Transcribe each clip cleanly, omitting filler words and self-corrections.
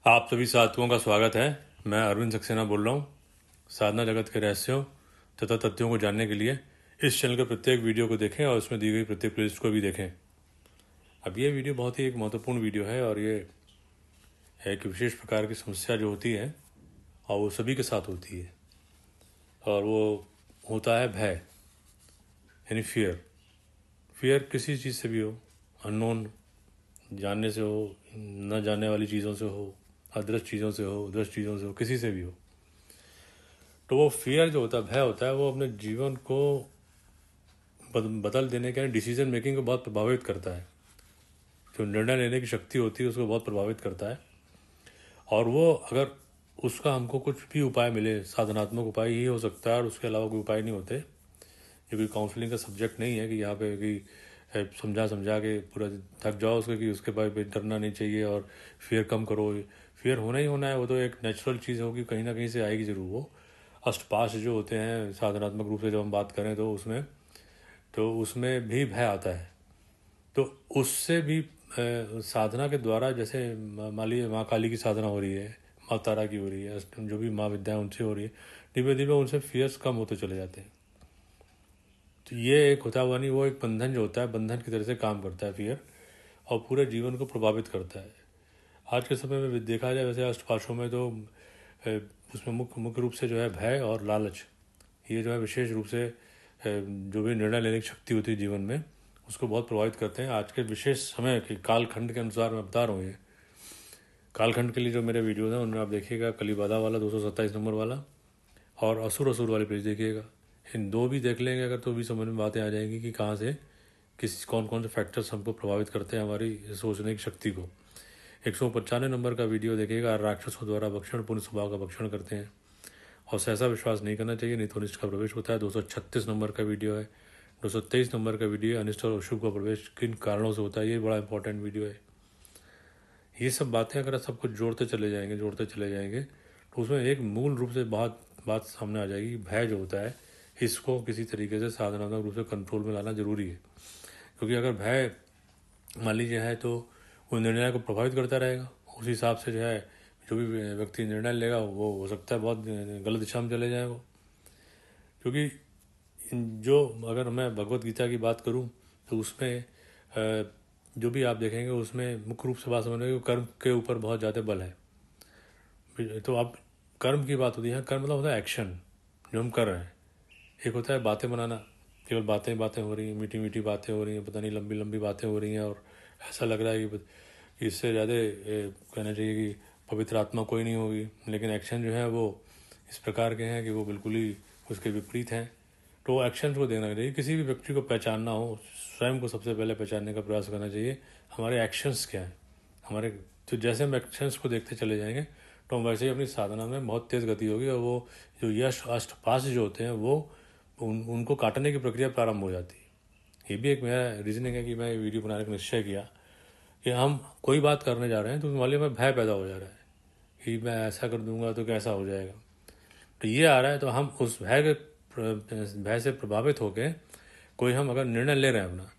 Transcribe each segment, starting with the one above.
आप सभी साथियों का स्वागत है। मैं अरविंद सक्सेना बोल रहा हूँ। साधना जगत के रहस्यों तथा तथ्यों को जानने के लिए इस चैनल के प्रत्येक वीडियो को देखें और उसमें दी गई प्रत्येक प्लेलिस्ट को भी देखें। अब ये वीडियो बहुत ही एक महत्वपूर्ण वीडियो है और ये एक विशेष प्रकार की समस्या जो होती है और वो सभी के साथ होती है और वो होता है भय, यानी फियर। फियर किसी चीज़ से भी हो, अननोन, जानने से हो, न जानने वाली चीज़ों से हो, अदृश्य चीज़ों से हो, दृश्य चीज़ों से हो, किसी से भी हो। तो वो फियर जो होता है, भय होता है, वो अपने जीवन को बदल देने के डिसीजन मेकिंग को बहुत प्रभावित करता है। जो निर्णय लेने की शक्ति होती है उसको बहुत प्रभावित करता है। और वो अगर उसका हमको कुछ भी उपाय मिले, साधनात्मक उपाय ही हो सकता है और उसके अलावा कोई उपाय नहीं होते। ये कोई काउंसलिंग का सब्जेक्ट नहीं है कि यहाँ पे कि समझा समझा के पूरा थक जाओ उसके कि उसके बाद डरना नहीं चाहिए और फियर कम करो। फियर होना ही होना है, वो तो एक नेचुरल चीज़ होगी, कहीं ना कहीं से आएगी ज़रूर। वो अष्टपाश जो होते हैं साधनात्मक रूप से जब हम बात करें तो उसमें भी भय आता है। तो उससे भी साधना के द्वारा, जैसे मान लीजिए माँ काली की साधना हो रही है, माँ तारा की हो रही है, जो भी माँ विद्या उनसे हो रही है, धीमे धीमे उनसे फियर्स कम होते चले जाते हैं। तो ये एक होता हुआ नहीं, वो एक बंधन जो होता है, बंधन की तरह से काम करता है फियर, और पूरे जीवन को प्रभावित करता है। आज के समय में देखा जाए वैसे अष्टपाशों में तो उसमें मुख्य मुख्य रूप से जो है भय और लालच, ये जो है विशेष रूप से जो भी निर्णय लेने की शक्ति होती है जीवन में उसको बहुत प्रभावित करते हैं। आज के विशेष समय के कालखंड के अनुसार मैं बता रहा हूँ। ये कालखंड के लिए जो मेरे वीडियोज़ हैं उनमें आप देखिएगा, कलीबाधा वाला 227 नंबर वाला और असुर असुर वाले पेज देखिएगा। इन दो भी देख लेंगे अगर तो भी समझ में बातें आ जाएंगी कि कहाँ से कौन कौन से फैक्टर्स हमको प्रभावित करते हैं हमारी सोचने की शक्ति को। 195 नंबर का वीडियो देखिएगा, राक्षसों द्वारा भक्षण पुण्य स्वभाव का भक्षण करते हैं और सहसा विश्वास नहीं करना चाहिए, नहीं तो अनिष्ट का प्रवेश होता है। 236 नंबर का वीडियो है। 223 नंबर का वीडियो है, अनिष्ट और अशुभ का प्रवेश किन कारणों से होता है, ये बड़ा इंपॉर्टेंट वीडियो है। ये सब बातें अगर सब कुछ जोड़ते चले जाएंगे तो उसमें एक मूल रूप से बात सामने आ जाएगी। भय जो होता है इसको किसी तरीके से साधनात्मक रूप से कंट्रोल में लाना जरूरी है, क्योंकि अगर भय मान लीजिए है तो वो निर्णय को प्रभावित करता रहेगा। उस हिसाब से जो है जो भी व्यक्ति निर्णय लेगा वो हो सकता है बहुत गलत दिशा में चले जाए वो। क्योंकि जो अगर मैं भगवत गीता की बात करूं तो उसमें जो भी आप देखेंगे उसमें मुख्य रूप से बात समझने कर्म के ऊपर बहुत ज़्यादा बल है। तो आप कर्म की बात होती है, कर्म मतलब होता है एक्शन जो हम कर रहे हैं। एक होता है बातें बनाना, केवल बातें बातें हो रही हैं, मीठी मीठी बातें हो रही हैं, पता नहीं लंबी लंबी बातें हो रही हैं और ऐसा लग रहा है कि इससे ज़्यादा कहना चाहिए कि पवित्र आत्मा कोई नहीं होगी, लेकिन एक्शन जो है वो इस प्रकार के हैं कि वो बिल्कुल ही उसके विपरीत हैं। तो एक्शन को देखना चाहिए। किसी भी व्यक्ति को पहचानना हो, स्वयं को सबसे पहले पहचानने का प्रयास करना चाहिए, हमारे एक्शंस क्या हैं हमारे। तो जैसे हम एक्शंस को देखते चले जाएंगे तो हम वैसे ही अपनी साधना में बहुत तेज़ गति होगी और वो जो यश अष्टपाश जो होते हैं वो उनको काटने की प्रक्रिया प्रारंभ हो जाती है। ये भी एक मेरा रीजनिंग है कि मैं वीडियो बनाने का निश्चय किया कि हम कोई बात करने जा रहे हैं तो उसमें वाले में भय पैदा हो जा रहा है कि मैं ऐसा कर दूंगा तो कैसा हो जाएगा। तो ये आ रहा है तो हम उस भय से प्रभावित होकर कोई हम अगर निर्णय ले रहे हैं अपना,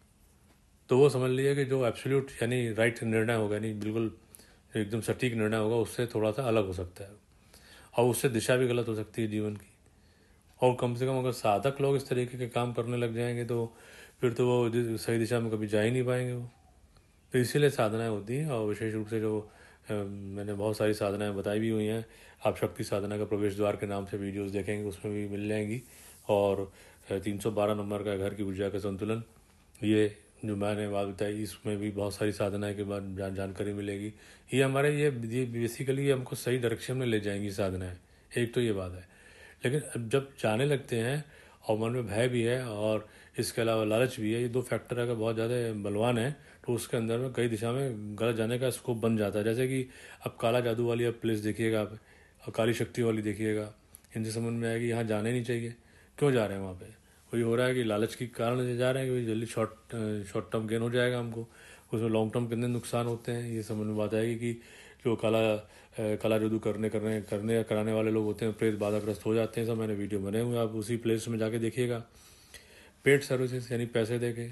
तो वो समझ लीजिए कि जो एब्सोल्यूट यानी राइट निर्णय होगा, यानी बिल्कुल एकदम सटीक निर्णय होगा, उससे थोड़ा सा अलग हो सकता है और उससे दिशा भी गलत हो सकती है जीवन की। और कम से कम अगर साधक लोग इस तरीके के काम करने लग जाएंगे तो फिर तो वो सही दिशा में कभी जा ही नहीं पाएंगे वो। तो इसीलिए साधनाएं होती हैं और विशेष रूप से जो मैंने बहुत सारी साधनाएं बताई भी हुई हैं। आप शक्ति साधना का प्रवेश द्वार के नाम से वीडियोस देखेंगे, उसमें भी मिल जाएंगी। और 312 नंबर का घर की ऊर्जा का संतुलन, ये जो मैंने बात बताई, इसमें भी बहुत सारी साधनाएं के बाद जानकारी मिलेगी। ये हमारे ये बेसिकली हमको सही डायरेक्शन में ले जाएंगी साधनाएं। एक तो ये बात है, लेकिन अब जब जाने लगते हैं और मन में भय भी है और इसके अलावा लालच भी है, ये दो फैक्टर अगर बहुत ज़्यादा बलवान है तो उसके अंदर में कई दिशा में गलत जाने का स्कोप बन जाता है। जैसे कि अब काला जादू वाली आप प्लेस देखिएगा आप, और काली शक्ति वाली देखिएगा, इनसे समझ में आएगी यहाँ जाना ही नहीं चाहिए। क्यों जा रहे हैं वहाँ पे? वही हो रहा है कि लालच के कारण से जा रहे हैं कि जल्दी शॉर्ट टर्म गेन हो जाएगा हमको, उसमें लॉन्ग टर्म कितने नुकसान होते हैं ये समझ में बात आएगी। कि जो काला जादू करने कराने वाले लोग होते हैं, प्रेत बाधाग्रस्त हो जाते हैं। सब मैंने वीडियो बने हुए, आप उसी प्लेस में जाके देखिएगा। पेड सर्विसेज यानी पैसे दे के,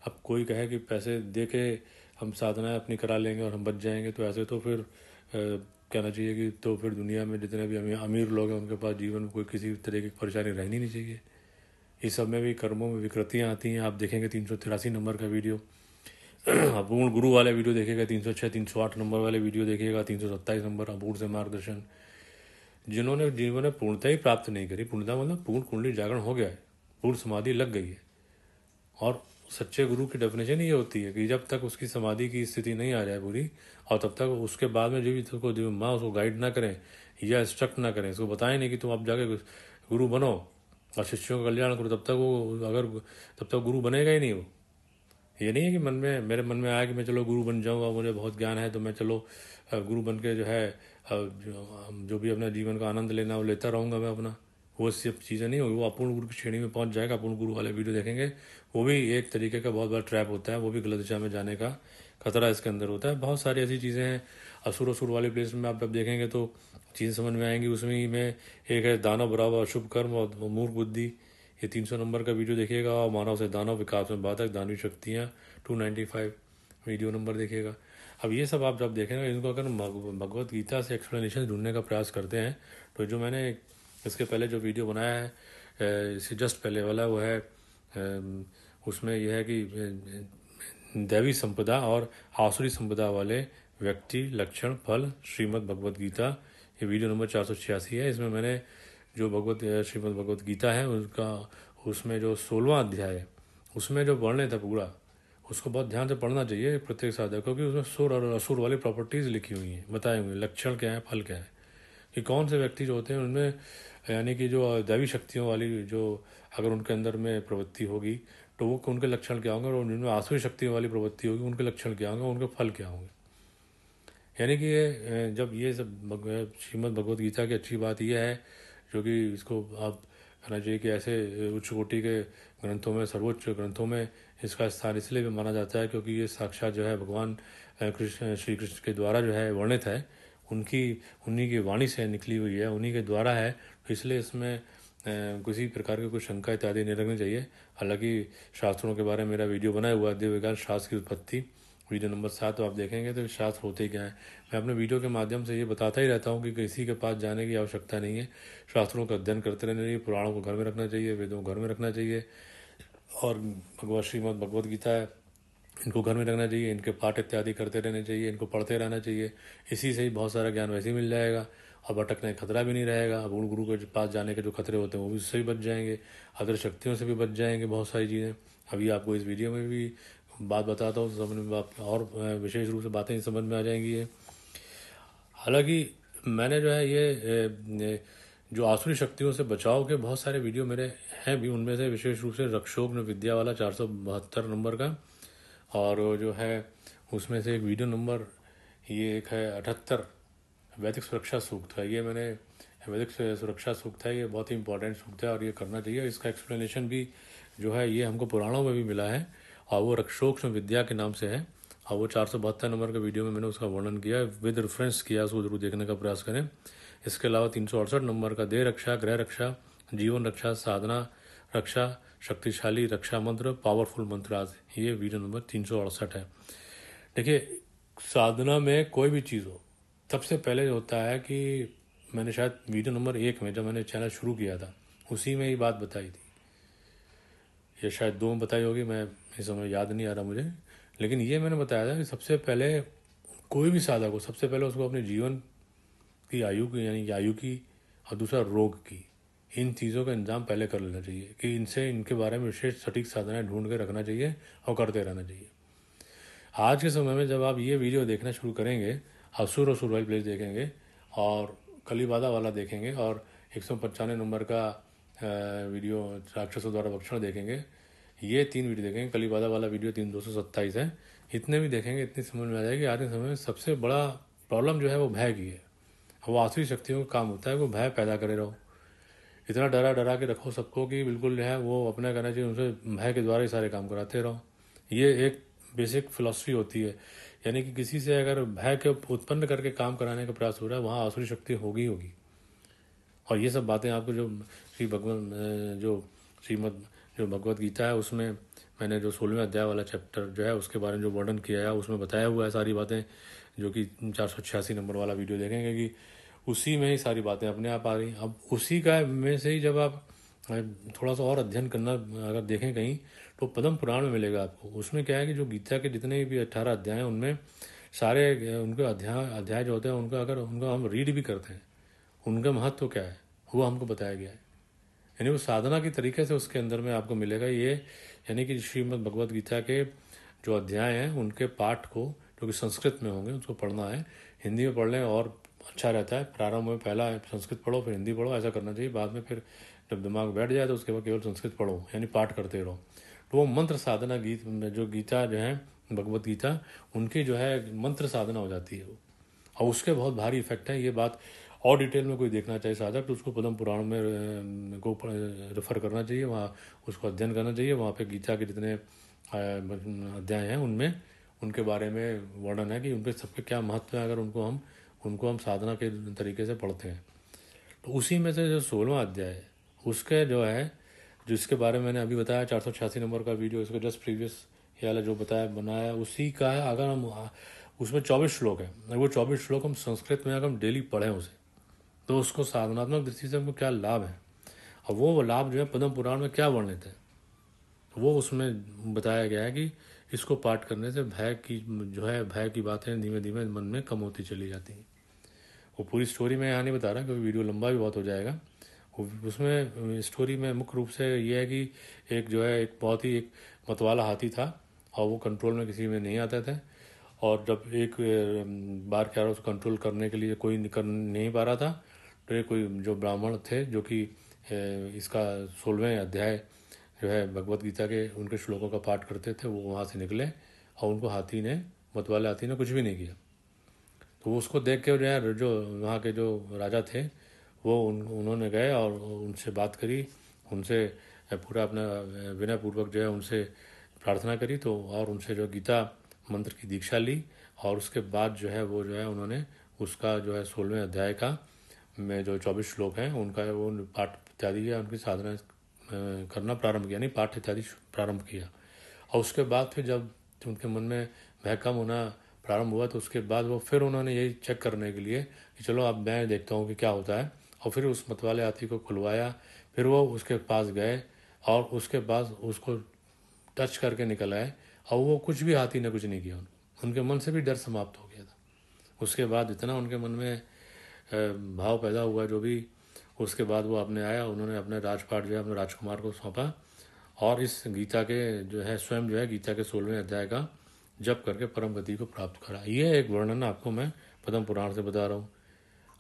अब कोई कहे कि पैसे दे के हम साधनाएं अपनी करा लेंगे और हम बच जाएंगे, तो ऐसे तो फिर कहना चाहिए कि तो फिर दुनिया में जितने भी अमीर लोग हैं उनके पास जीवन में कोई किसी तरह की परेशानी रहनी नहीं चाहिए। इस सब में भी कर्मों में विकृतियाँ आती हैं। आप देखेंगे 383 नंबर का वीडियो, अपूर्ण गुरु वाले वीडियो देखिएगा, 306 308 नंबर वाले वीडियो देखिएगा, 327 नंबर अपूर्ण से मार्गदर्शन। जिन्होंने जीवन में पूर्णता ही प्राप्त नहीं करी, पूर्णता मतलब पूर्ण कुंडली जागरण हो गया है, पूर्ण समाधि लग गई है। और सच्चे गुरु की डेफिनेशन ये होती है कि जब तक उसकी समाधि की स्थिति नहीं आ जाए पूरी, और तब तक उसके बाद में जो भी उसको जो माँ उसको गाइड ना करें या इंस्ट्रक्ट ना करें, उसको बताएं नहीं कि तुम अब जाके गुरु बनो और शिष्यों का कल्याण करो, तब तक वो तब तक गुरु बनेगा ही नहीं। वो ये नहीं है कि मेरे मन में आया कि मैं चलो गुरु बन जाऊंगा, मुझे बहुत ज्ञान है तो मैं चलो गुरु बन के जो है जो भी अपना जीवन का आनंद लेना वो लेता रहूँगा मैं अपना। वो सब चीज़ें नहीं होगी, वो अपूर्ण गुरु की श्रेणी में पहुंच जाएगा। अपूर्ण गुरु वाले वीडियो देखेंगे, वो भी एक तरीके का बहुत बड़ा ट्रैप होता है, वो भी गलत दिशा में जाने का खतरा इसके अंदर होता है। बहुत सारी ऐसी चीज़ें हैं असुर वाले प्लेस में आप जब देखेंगे तो चीज़ें समझ में आएंगी। उसमें ही में एक है दानव बराबर अशुभ कर्म और मूर्ख बुद्धि, ये 300 नंबर का वीडियो देखिएगा। और मानव से दानव विकास में बाधक दानवी शक्तियाँ 295 वीडियो नंबर देखिएगा। अब ये सब आप जब देखेंगे, इनको अगर भगवत गीता से एक्सप्लेनेशन ढूंढने का प्रयास करते हैं, तो जो मैंने इसके पहले जो वीडियो बनाया है इससे जस्ट पहले वाला, वो है उसमें यह है कि दैवी संपदा और आसुरी संपदा वाले व्यक्ति लक्षण फल श्रीमद् भगवत गीता, ये वीडियो नंबर 486 है। इसमें मैंने जो श्रीमद् भगवत गीता है उसका, उसमें जो 16वां अध्याय है उसमें जो वर्णन था पूरा, उसको बहुत ध्यान से पढ़ना चाहिए प्रत्येक साधक को, क्योंकि उसमें सुर और असुर वाली प्रॉपर्टीज लिखी हुई हैं, बताए हुए लक्षण क्या है, फल क्या है, कि कौन से व्यक्ति जो होते हैं उनमें यानी कि जो दैवी शक्तियों वाली जो अगर उनके अंदर में प्रवृत्ति होगी तो वो उनके लक्षण क्या होंगे, और जिनमें आसुरी शक्तियों वाली प्रवृत्ति होगी उनके लक्षण क्या होंगे, उनके फल क्या होंगे। यानी कि ये जब ये सब श्रीमद् भगवत गीता की अच्छी बात यह है, जो कि इसको आप कहना चाहिए कि ऐसे उच्च कोटि के ग्रंथों में, सर्वोच्च ग्रंथों में इसका स्थान इसलिए भी माना जाता है क्योंकि ये साक्षात जो है भगवान श्री कृष्ण के द्वारा जो है वर्णित है, उन्हीं की वाणी से निकली हुई है, उन्हीं के द्वारा है, तो इसलिए इसमें किसी प्रकार की कोई शंका इत्यादि नहीं रखनी चाहिए। हालांकि शास्त्रों के बारे में मेरा वीडियो बनाया हुआ है, दिव्य विज्ञान शास्त्र की उत्पत्ति, वीडियो नंबर 7 आप देखेंगे तो शास्त्र होते क्या है। मैं अपने वीडियो के माध्यम से ये बताता ही रहता हूँ कि किसी के पास जाने की आवश्यकता नहीं है, शास्त्रों का अध्ययन करते रहना चाहिए, पुराणों को घर में रखना चाहिए, वेदों को घर में रखना चाहिए, और श्रीमद् भगवत गीता है इनको घर में रखना चाहिए, इनके पाठ इत्यादि करते रहने चाहिए, इनको पढ़ते रहना चाहिए। इसी से ही बहुत सारा ज्ञान वैसे ही मिल जाएगा और भटकने का खतरा भी नहीं रहेगा। अब उन गुरु के पास जाने के जो खतरे होते हैं वो भी उससे भी बच जाएंगे, अदर शक्तियों से भी बच जाएंगे, बहुत सारी चीज़ें। अभी आपको इस वीडियो में भी बात बताता हूँ तो समझ में और विशेष रूप से बातें समझ में आ जाएंगी ये। हालांकि मैंने जो है ये जो आसुरी शक्तियों से बचाव के बहुत सारे वीडियो मेरे हैं भी, उनमें से विशेष रूप से रक्षोग्न विद्या वाला 472 नंबर का, और जो है उसमें से एक वीडियो नंबर ये एक है 78 वैदिक सुरक्षा सूक्त है। ये मैंने वैदिक सुरक्षा सूक्त है, ये बहुत ही इंपॉर्टेंट सूक्त है और ये करना चाहिए। इसका एक्सप्लेनेशन भी जो है ये हमको पुराणों में भी मिला है और वो रक्षोग्न विद्या के नाम से है, और वो 472 नंबर के वीडियो में मैंने उसका वर्णन किया विद रेफरेंस किया, उसको जरूर देखने का प्रयास करें। इसके अलावा 368 नंबर का देह रक्षा, ग्रह रक्षा, जीवन रक्षा, साधना रक्षा, शक्तिशाली रक्षा मंत्र, पावरफुल मंत्र आदि, ये वीडियो नंबर 368 है। देखिए, साधना में कोई भी चीज़ हो, सबसे पहले होता है कि मैंने शायद वीडियो नंबर 1 में जब मैंने चैनल शुरू किया था उसी में ये बात बताई थी, ये शायद 2 में बताई होगी, मैं इस समय याद नहीं आ रहा मुझे, लेकिन ये मैंने बताया था कि सबसे पहले कोई भी साधक हो, सबसे पहले उसको अपने जीवन की आयु की, यानी आयु की, और दूसरा रोग की, इन चीज़ों का इंतजाम पहले कर लेना चाहिए कि इनके बारे में विशेष सटीक साधनाएं ढूंढ के रखना चाहिए और करते रहना चाहिए। आज के समय में जब आप ये वीडियो देखना शुरू करेंगे, असुर और सुरवाइल प्लेस देखेंगे और कलीबाधा वाला देखेंगे और 195 नंबर का वीडियो राक्षसों द्वारा भक्षण देखेंगे, ये 3 वीडियो देखेंगे, कलीबाधा वाला वीडियो 227 है, इतने भी देखेंगे, इतनी समझ में आ जाएगी। आज के समय में सबसे बड़ा प्रॉब्लम जो है वो भय की है। वो आसुरी शक्तियों का काम होता है वो भय पैदा करे रहो, इतना डरा डरा के रखो सबको कि बिल्कुल जो है वो अपना करना चाहिए, उनसे भय के द्वारा ही सारे काम कराते रहो। ये एक बेसिक फिलॉसफी होती है, यानी कि किसी से अगर भय के उत्पन्न करके काम कराने का प्रयास हो रहा है, वहाँ आसुरी शक्ति होगी होगी। और ये सब बातें आपको जो श्रीमद जो भगवत गीता है उसमें मैंने जो 16वें अध्याय वाला चैप्टर जो है उसके बारे में जो वर्णन किया है उसमें बताया हुआ है सारी बातें, जो कि 486 नंबर वाला वीडियो देखेंगे कि उसी में ही सारी बातें अपने आप आ रही। अब उसी का में से ही जब आप थोड़ा सा और अध्ययन करना अगर देखें कहीं तो पद्म पुराण में मिलेगा आपको। उसमें क्या है कि जो गीता के जितने भी 18 अध्याय हैं उनमें सारे उनके अध्याय जो होते हैं उनका अगर उनका हम रीड भी करते हैं उनका महत्व क्या है वो हमको बताया गया है। यानी वो साधना की तरीके से उसके अंदर में आपको मिलेगा ये, यानी कि श्रीमद् भगवद गीता के जो अध्याय हैं उनके पाठ को जो कि संस्कृत में होंगे उसको पढ़ना है। हिंदी में पढ़ लें और अच्छा रहता है। प्रारंभ में पहला संस्कृत पढ़ो फिर हिंदी पढ़ो, ऐसा करना चाहिए। बाद में फिर जब दिमाग बैठ जाए तो उसके बाद केवल संस्कृत पढ़ो, यानी पाठ करते रहो। तो वो मंत्र साधना गीत में जो गीता जो है भगवद गीता उनकी जो है मंत्र साधना हो जाती है वो, और उसके बहुत भारी इफेक्ट है। ये बात और डिटेल में कोई देखना चाहे साधक तो उसको पद्म पुराण में को रेफर करना चाहिए, वहाँ उसको अध्ययन करना चाहिए। वहाँ पे गीता के जितने अध्याय हैं उनमें उनके बारे में वर्णन है कि उनके सबके क्या महत्व है अगर उनको हम साधना के तरीके से पढ़ते हैं। तो उसी में से जो 16वां अध्याय है उसके जो है जिसके बारे में मैंने अभी बताया 486 नंबर का वीडियो, इसको जस्ट प्रीवियस ये वाला जो बताया बनाया उसी का है। अगर हम उसमें 24 श्लोक है, अगर वो 24 श्लोक हम संस्कृत में अगर हम डेली पढ़ें उसे तो उसको साधनात्मक दृष्टि से हमको क्या लाभ है और वो लाभ जो है पद्म पुराण में क्या वर्णित है वो उसमें बताया गया है कि इसको पाठ करने से भय की बातें धीमे धीमे मन में कम होती चली जाती हैं। वो पूरी स्टोरी में यहाँ नहीं बता रहा क्योंकि वीडियो लंबा भी बहुत हो जाएगा। उसमें स्टोरी में मुख्य रूप से ये है कि एक जो है एक बहुत ही एक मतवाला हाथी था और वो कंट्रोल में किसी में नहीं आता था। और जब एक बार क्या उसको कंट्रोल करने के लिए कोई कर नहीं पा रहा था तो एक कोई जो ब्राह्मण थे जो कि इसका 16वें अध्याय जो है भगवत गीता के उनके श्लोकों का पाठ करते थे, वो वहाँ से निकले और उनको मतवाले हाथी ने कुछ भी नहीं किया। तो वो उसको देख के जो वहाँ के जो राजा थे वो उन्होंने गए और उनसे बात करी, उनसे पूरा अपना विनय पूर्वक जो है उनसे प्रार्थना करी तो और उनसे जो गीता मंत्र की दीक्षा ली। और उसके बाद जो है वो जो है उन्होंने उसका जो है 16वें अध्याय का में जो 24 श्लोक हैं उनका वो पाठ इत्यादि या उनकी साधना करना प्रारंभ किया, नहीं पाठ इत्यादि प्रारंभ किया। और उसके बाद फिर जब उनके मन में भय कम होना प्रारंभ हुआ तो उसके बाद वो फिर उन्होंने यही चेक करने के लिए कि चलो अब मैं देखता हूँ कि क्या होता है, और फिर उस मतवाले हाथी को खुलवाया। फिर वो उसके पास गए और उसके पास उसको टच करके निकल आए और वो कुछ भी हाथी ने कुछ नहीं किया। उनके मन से भी डर समाप्त हो गया था। उसके बाद इतना उनके मन में भाव पैदा हुआ जो भी, उसके बाद वो अपने आया, उन्होंने अपने राजपाट जो है अपने राजकुमार को सौंपा और इस गीता के जो है स्वयं जो है गीता के 16वें अध्याय का जप करके परम गति को प्राप्त करा। ये एक वर्णन आपको मैं पद्म पुराण से बता रहा हूँ।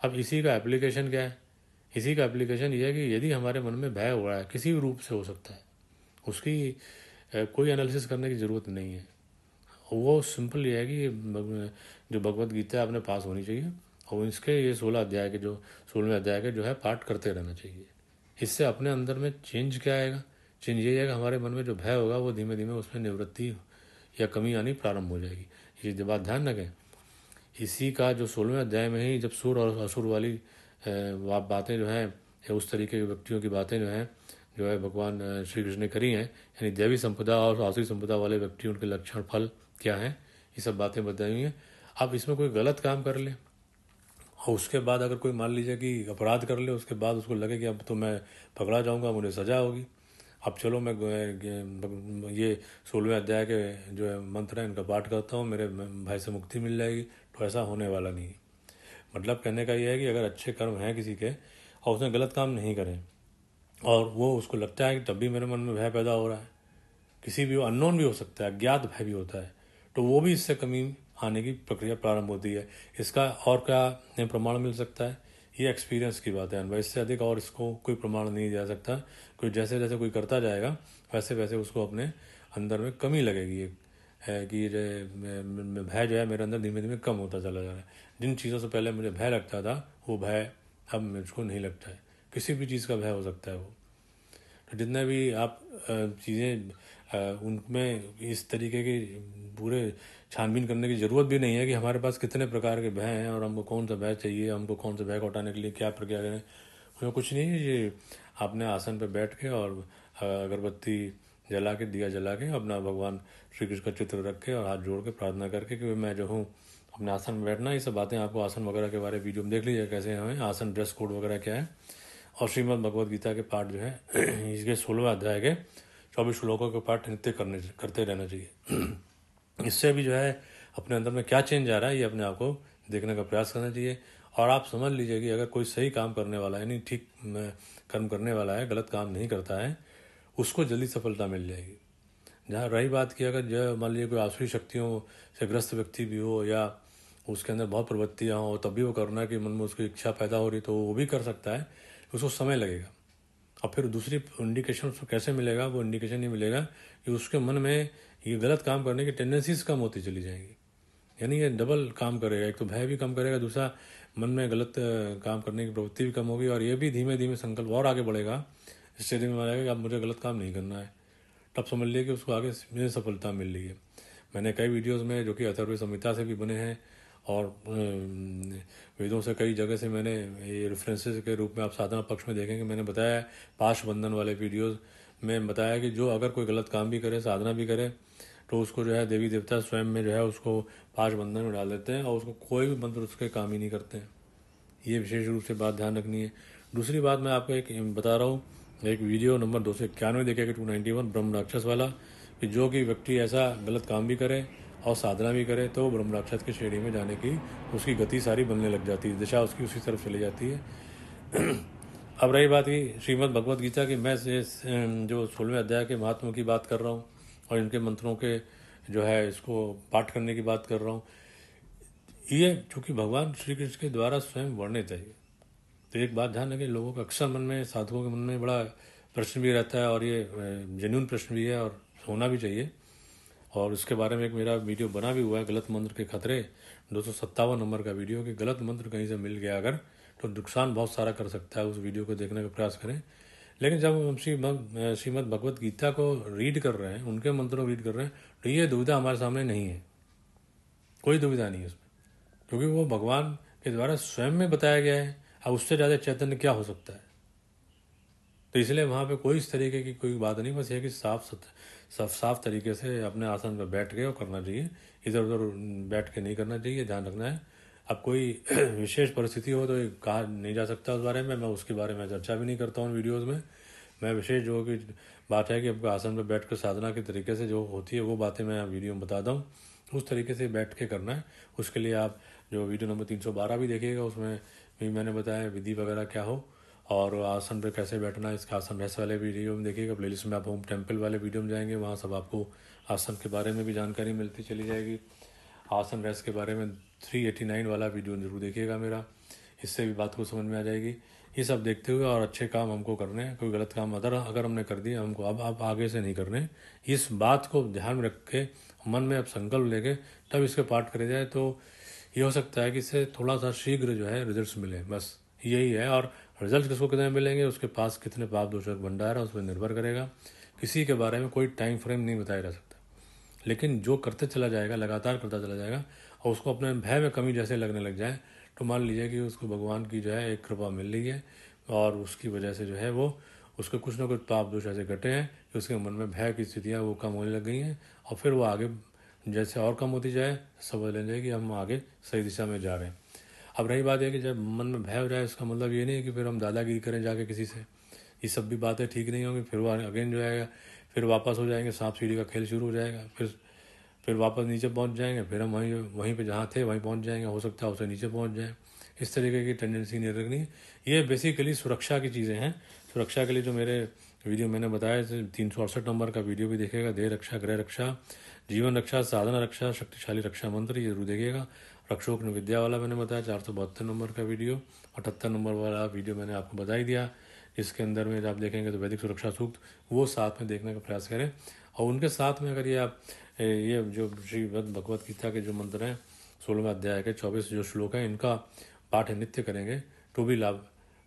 अब इसी का एप्लीकेशन क्या है? इसी का एप्लीकेशन ये है कि यदि हमारे मन में भय हो रहा है किसी भी रूप से हो सकता है, उसकी कोई एनालिसिस करने की ज़रूरत नहीं है। वो सिंपल ये है कि जो भगवत गीता है अपने पास होनी चाहिए और इसके ये 16 अध्याय के जो 16वें अध्याय के जो है पाठ करते रहना चाहिए। इससे अपने अंदर में चेंज क्या आएगा? चेंज ये है कि हमारे मन में जो भय होगा वो धीमे धीमे उसमें निवृत्ति या कमी आनी प्रारंभ हो जाएगी। ये बात ध्यान रखें। इसी का जो 16वें अध्याय में ही जब सुर और असुर वाली बातें जो हैं या उस तरीके के व्यक्तियों की बातें जो है भगवान श्री कृष्ण ने करी हैं, यानी दैवी संपदा और आसुरी संपदा वाले व्यक्ति उनके लक्षण फल क्या हैं, ये सब बातें बताई हुई हैं। अब इसमें कोई गलत काम कर ले और उसके बाद अगर कोई मान लीजिए कि अपराध कर ले, उसके बाद उसको लगे कि अब तो मैं पकड़ा जाऊंगा, मुझे सजा होगी, अब चलो मैं ये 16वें अध्याय के जो है मंत्र है इनका पाठ करता हूँ, मेरे भाई से मुक्ति मिल जाएगी, तो ऐसा होने वाला नहीं। मतलब कहने का ये है कि अगर अच्छे कर्म हैं किसी के और उसने गलत काम नहीं करें और वो उसको लगता है कि तब भी मेरे मन में भय पैदा हो रहा है, किसी भी अननोन भी हो सकता है, अज्ञात भय भी होता है, तो वो भी इससे कमी आने की प्रक्रिया प्रारंभ होती है। इसका और क्या प्रमाण मिल सकता है? ये एक्सपीरियंस की बात है अनुभव, इससे अधिक और इसको कोई प्रमाण नहीं दिया सकता। कोई जैसे जैसे कोई करता जाएगा वैसे वैसे उसको अपने अंदर में कमी लगेगी कि ये भय जो है मेरे अंदर धीमे धीमे कम होता चला जा रहा है। जिन चीज़ों से पहले मुझे भय लगता था वो भय अब मुझको नहीं लगता है। किसी भी चीज़ का भय हो सकता है वो। तो जितने भी आप चीज़ें उनमें इस तरीके की पूरे छानबीन करने की ज़रूरत भी नहीं है कि हमारे पास कितने प्रकार के भय हैं और हमको कौन सा भय चाहिए, हमको कौन सा भय को हटाने के लिए क्या प्रक्रिया करें। उसमें कुछ नहीं है, ये आपने आसन पर बैठ के और अगरबत्ती जला के, दिया जला के अपना भगवान श्री कृष्ण का चित्र रख के और हाथ जोड़ के प्रार्थना करके कि मैं जो हूँ अपने आसन में बैठना। ये सब बातें आपको आसन वगैरह के बारे में वीडियो में देख लीजिए कैसे हमें आसन, ड्रेस कोड वगैरह क्या है। और श्रीमद् भगवद गीता के पाठ जो है इसके 16वें अध्याय के 24 श्लोकों के पाठ नित्य करते रहना चाहिए। इससे भी जो है अपने अंदर में क्या चेंज आ रहा है ये अपने आप को देखने का प्रयास करना चाहिए। और आप समझ लीजिए कि अगर कोई सही काम करने वाला है, यानी ठीक कर्म करने वाला है, गलत काम नहीं करता है, उसको जल्दी सफलता मिल जाएगी। जहाँ रही बात की अगर जो मान लीजिए कोई आसुरी शक्तियों से ग्रस्त व्यक्ति भी हो या उसके अंदर बहुत प्रवृत्तियाँ हो, तब भी वो करना कि मन में उसकी इच्छा पैदा हो रही तो वो भी कर सकता है, उसको समय लगेगा। और फिर दूसरी इंडिकेशन उसको कैसे मिलेगा? वो इंडिकेशन नहीं मिलेगा कि उसके मन में ये गलत काम करने की टेंडेंसीज कम होती चली जाएंगी। यानी ये डबल काम करेगा, एक तो भय भी कम करेगा, दूसरा मन में गलत काम करने की प्रवृत्ति भी कम होगी, और ये भी धीमे धीमे संकल्प और आगे बढ़ेगा, स्टेडियम में आएगा कि अब मुझे गलत काम नहीं करना है। तब समझ लिए कि उसको आगे मुझे सफलता मिल रही है। मैंने कई वीडियोस में जो कि अथर्ववेद संहिता से भी बने हैं और वेदों से कई जगह से मैंने ये रेफरेंसेस के रूप में आप साधना पक्ष में देखेंगे, मैंने बताया पाश बंधन वाले वीडियोस में बताया कि जो अगर कोई गलत काम भी करे, साधना भी करे, तो उसको जो है देवी देवता स्वयं में जो है उसको पाश बंधन में डाल देते हैं और उसको कोई भी मंत्र उसके काम ही नहीं करते हैं। ये विशेष रूप से बात ध्यान रखनी है। दूसरी बात मैं आपको एक बता रहा हूँ, एक वीडियो नंबर 291 देखेगा 291 ब्रह्म राक्षस वाला, कि जो कि व्यक्ति ऐसा गलत काम भी करे और साधना भी करे तो ब्रह्म राक्षस की श्रेणी में जाने की उसकी गति सारी बनने लग जाती है, दिशा उसकी उसी तरफ चली जाती है। अब रही बात की श्रीमद् भगवद गीता की, मैं जो 16वें अध्याय के महात्मा की बात कर रहा हूँ और इनके मंत्रों के जो है इसको पाठ करने की बात कर रहा हूँ। ये चूँकि भगवान श्री कृष्ण के द्वारा स्वयं वर्णित है, तो एक बात ध्यान रखें, लोगों का अक्सर मन में, साधुओं के मन में बड़ा प्रश्न भी रहता है, और ये जेन्युइन प्रश्न भी है और होना भी चाहिए। और इसके बारे में एक मेरा वीडियो बना भी हुआ है, गलत मंत्र के खतरे, 257 नंबर का वीडियो, कि गलत मंत्र कहीं से मिल गया अगर तो नुकसान बहुत सारा कर सकता है। उस वीडियो को देखने का प्रयास करें। लेकिन जब हम श्रीमद् भगवद गीता को रीड कर रहे हैं, उनके मंत्रों को रीड कर रहे हैं, तो ये दुविधा हमारे सामने नहीं है, कोई दुविधा नहीं है उसमें, क्योंकि वो भगवान के द्वारा स्वयं में बताया गया है। अब उससे ज़्यादा चैतन्य क्या हो सकता है? तो इसलिए वहाँ पे कोई इस तरीके की कोई बात नहीं, बस ये कि साफ तरीके से अपने आसन पर बैठ के और करना चाहिए, इधर उधर बैठ के नहीं करना चाहिए, ध्यान रखना है। अब कोई विशेष परिस्थिति हो तो कहा नहीं जा सकता उस बारे में, मैं उसके बारे में चर्चा भी नहीं करता हूँ वीडियोज़ में। मैं विशेष जो कि बात है कि आपको आसन पर बैठ कर साधना के तरीके से जो होती है वो बातें मैं वीडियो में बताता हूँ, उस तरीके से बैठ के करना है। उसके लिए आप जो वीडियो नंबर 312 भी देखिएगा, उसमें भी मैंने बताया विधि वगैरह क्या हो और आसन पर कैसे बैठना है। इसका आसन रहस्य वाले वीडियो में देखिएगा। प्लेलिस्ट में आप होम टेम्पल वाले वीडियो में जाएंगे, वहाँ सब आपको आसन के बारे में भी जानकारी मिलती चली जाएगी। आसन रहस्य के बारे में 389 वाला वीडियो जरूर देखिएगा मेरा, इससे भी बात को समझ में आ जाएगी। ये सब देखते हुए और अच्छे काम हमको करने हैं, कोई गलत काम अगर हमने कर दिया हमको अब आगे से नहीं करने। इस बात को ध्यान में रख के मन में अब संकल्प लेके तब इसके पाठ करे जाए तो ये हो सकता है कि इससे थोड़ा सा शीघ्र जो है रिजल्ट्स मिले, बस यही है। और रिजल्ट किसको कितने मिलेंगे, उसके पास कितने पाप दोषों का भंडार है उस पर निर्भर करेगा। किसी के बारे में कोई टाइम फ्रेम नहीं बताया जा सकता, लेकिन जो करते चला जाएगा, लगातार करता चला जाएगा और उसको अपने भय में कमी जैसे लगने लग जाए, तो मान लीजिए कि उसको भगवान की जो है एक कृपा मिल रही है और उसकी वजह से जो है वो उसके कुछ ना कुछ पाप दोष ऐसे घटे हैं कि उसके मन में भय की स्थितियाँ वो कम होने लग गई हैं, और फिर वो आगे जैसे और कम होती जाए समझ लेंगे कि हम आगे सही दिशा में जा रहे हैं। अब रही बात है कि जब मन में भय हो जाए, इसका मतलब ये नहीं है कि फिर हम दादागिरी करें जाके किसी से, ये सब भी बातें ठीक नहीं होंगी। फिर वो अगेन जो आएगा, फिर वापस हो जाएंगे, सांप सीढ़ी का खेल शुरू हो जाएगा, फिर वापस नीचे पहुंच जाएंगे, फिर हम वहीं पे जहाँ थे वहीं पहुंच जाएंगे, हो सकता है उससे नीचे पहुंच जाए। इस तरीके की टेंडेंसी नहीं रखनी। ये बेसिकली सुरक्षा की चीज़ें हैं। सुरक्षा के लिए जो मेरे वीडियो मैंने बताया, 368 नंबर का वीडियो भी देखिएगा, देह रक्षा, गृह रक्षा, जीवन रक्षा, साधना रक्षा, शक्तिशाली रक्षा मंत्र, ये जरूर देखिएगा। रक्षोग्न विद्या वाला मैंने बताया 472 नंबर का वीडियो, 78 नंबर वाला वीडियो मैंने आपको बता ही दिया। इसके अंदर में आप देखेंगे तो वैदिक सुरक्षा सूक्त वो साथ में देखने का प्रयास करें, और उनके साथ में अगर ये आप ये जो श्रीमद् भगवद गीता के जो मंत्र हैं 16वें अध्याय के 24 जो श्लोक हैं, इनका पाठ नित्य करेंगे तो भी लाभ,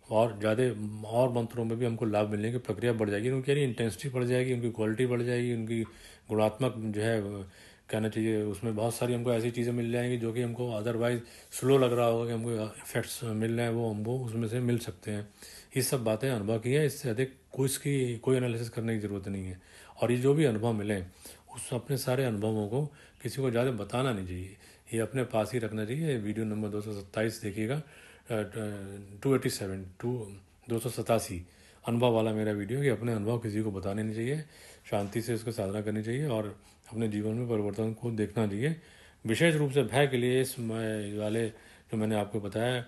और ज़्यादा और मंत्रों में भी हमको लाभ मिलने की प्रक्रिया बढ़ जाएगी, उनकी इंटेंसिटी बढ़ जाएगी, उनकी क्वालिटी बढ़ जाएगी, उनकी गुणात्मक जो है कहना चाहिए, उसमें बहुत सारी हमको ऐसी चीज़ें मिल जाएंगी जो कि हमको अदरवाइज स्लो लग रहा होगा कि हमको इफेक्ट्स मिल रहे हैं, वो हमको उसमें से मिल सकते हैं। ये सब बातें अनुभव की हैं, इससे अधिक कोई इसकी कोई एनालिसिस करने की ज़रूरत नहीं है। और ये जो भी अनुभव मिले उस अपने सारे अनुभवों को किसी को ज़्यादा बताना नहीं चाहिए, ये अपने पास ही रखना चाहिए। वीडियो नंबर 227 देखिएगा, 287 अनुभव वाला मेरा वीडियो, कि अपने अनुभव किसी को बताने नहीं चाहिए, शांति से उसको साधना करनी चाहिए और अपने जीवन में परिवर्तन को देखना चाहिए। विशेष रूप से भय के लिए इस वाले जो मैंने आपको बताया,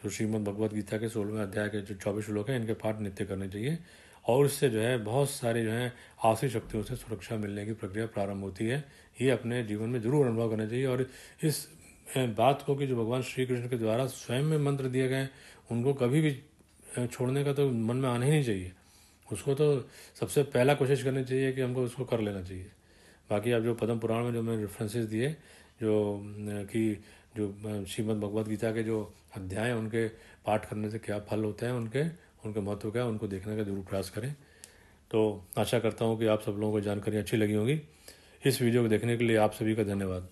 जो श्रीमद् भगवद गीता के 16वें अध्याय के जो 24 श्लोक हैं, इनके पाठ नित्य करने चाहिए और इससे जो है बहुत सारे जो है आसुरी शक्तियों से सुरक्षा मिलने की प्रक्रिया प्रारंभ होती है। ये अपने जीवन में जरूर अनुभव करना चाहिए। और इस बात को कि जो भगवान श्री कृष्ण के द्वारा स्वयं में मंत्र दिए गए उनको कभी भी छोड़ने का तो मन में आना ही नहीं चाहिए। उसको तो सबसे पहला कोशिश करनी चाहिए कि हमको उसको कर लेना चाहिए। बाकी आप जो पद्म पुराण में जो मैंने रेफरेंसेस दिए, जो कि जो श्रीमद् भगवद गीता के जो अध्याय हैं उनके पाठ करने से क्या फल होते हैं, उनके महत्व क्या है, उनको देखने का जरूर प्रयास करें। तो आशा करता हूँ कि आप सब लोगों को जानकारी अच्छी लगी होगी। इस वीडियो को देखने के लिए आप सभी का धन्यवाद।